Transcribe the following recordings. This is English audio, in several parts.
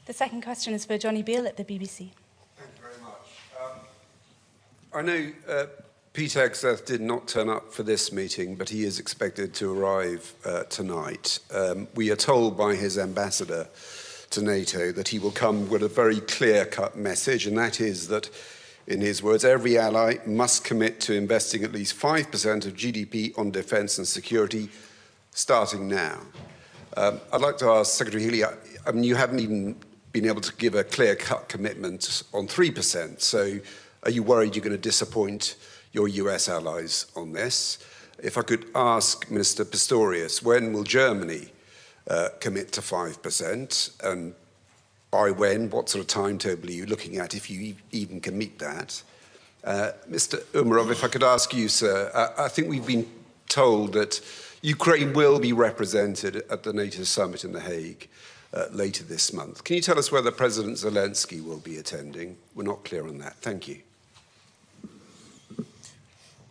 The second question is for Johnny Beale at the BBC. Thank you very much. I know Pete Hegseth did not turn up for this meeting, but he is expected to arrive tonight. We are told by his ambassador to NATO that he will come with a very clear-cut message, and that is that, in his words, every ally must commit to investing at least 5% of GDP on defence and security starting now. I'd like to ask Secretary Healy, I mean, you haven't even been able to give a clear-cut commitment on 3%, so are you worried you're going to disappoint your US allies on this? If I could ask Minister Pistorius, when will Germany commit to 5%, and by when? What sort of timetable are you looking at, if you even can meet that? Mr. Umarov, if I could ask you, sir, I think we've been told that Ukraine will be represented at the NATO summit in The Hague later this month. Can you tell us whether President Zelensky will be attending? We're not clear on that. Thank you.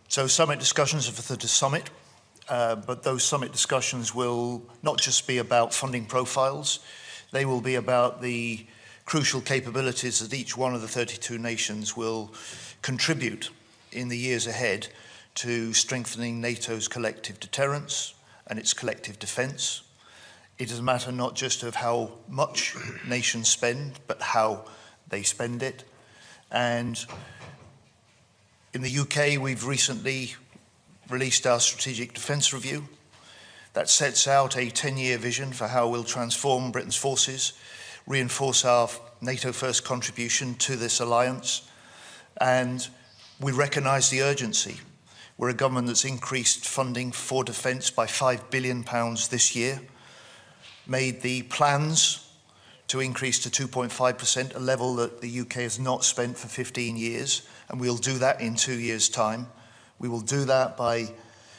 So summit discussions are for the summit, but those summit discussions will not just be about funding profiles, they will be about the crucial capabilities that each one of the 32 nations will contribute in the years ahead to strengthening NATO's collective deterrence and its collective defence. It is a matter not just of how much nations spend, but how they spend it. And in the UK, we've recently released our Strategic Defence Review that sets out a 10-year vision for how we'll transform Britain's forces, reinforce our NATO-first contribution to this alliance, and we recognise the urgency. We're a government that's increased funding for defence by £5 billion this year, made the plans to increase to 2.5%, a level that the UK has not spent for 15 years, and we'll do that in 2 years' time. We will do that by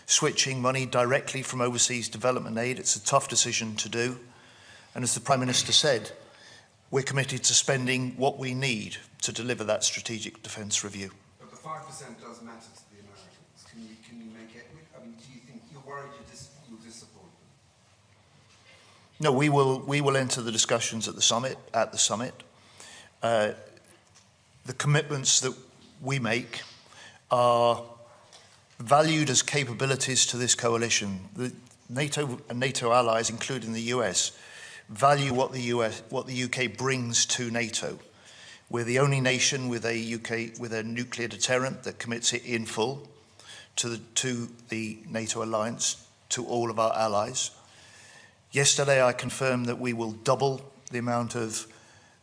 switching money directly from overseas development aid. It's a tough decision to do. And as the Prime Minister said, we're committed to spending what we need to deliver that strategic defence review. But the 5% does matter to the Americans. Can you make it? I mean, do you think you're worried you'll disappoint them? No, we will enter the discussions at the summit. The commitments that we make are valued as capabilities to this coalition. The NATO and NATO allies, including the US, value what the UK brings to NATO. We're the only nation with a nuclear deterrent that commits it in full to the NATO alliance, to all of our allies. Yesterday, I confirmed that we will double the amount of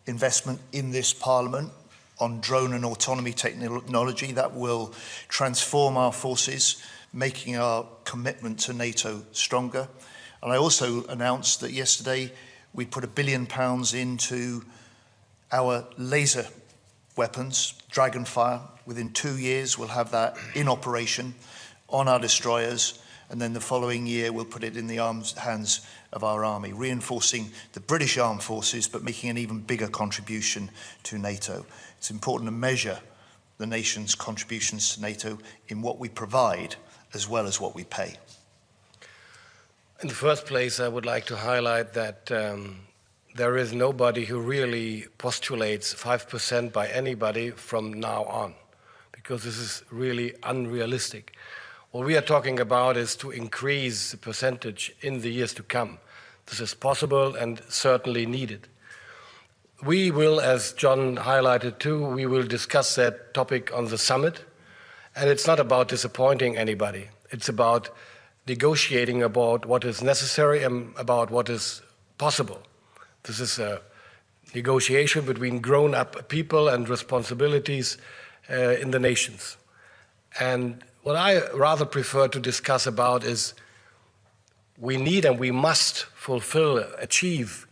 investment in this Parliament on drone and autonomy technology that will transform our forces, making our commitment to NATO stronger. And I also announced that yesterday we put £1 billion into our laser weapons, Dragonfire. Within 2 years, we'll have that in operation on our destroyers, and then the following year we'll put it in the hands of our army, reinforcing the British Armed Forces, but making an even bigger contribution to NATO. It's important to measure the nation's contributions to NATO in what we provide as well as what we pay. In the first place, I would like to highlight that there is nobody who really postulates 5% by anybody from now on, because this is really unrealistic. What we are talking about is to increase the percentage in the years to come. This is possible and certainly needed. We will, as John highlighted too, we will discuss that topic on the summit. And it's not about disappointing anybody. It's about negotiating about what is necessary and about what is possible. This is a negotiation between grown-up people and responsibilities in the nations. And what I rather prefer to discuss about is we need and we must achieve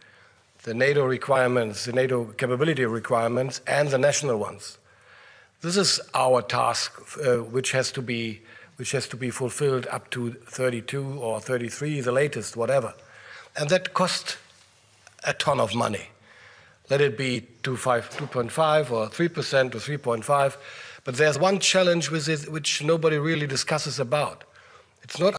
the NATO requirements, the NATO capability requirements, and the national ones. This is our task, which has to be fulfilled up to 32 or 33, the latest, whatever. And that costs a ton of money. Let it be 2.5 or 3% or 3.5. But there's one challenge with it which nobody really discusses about. It's not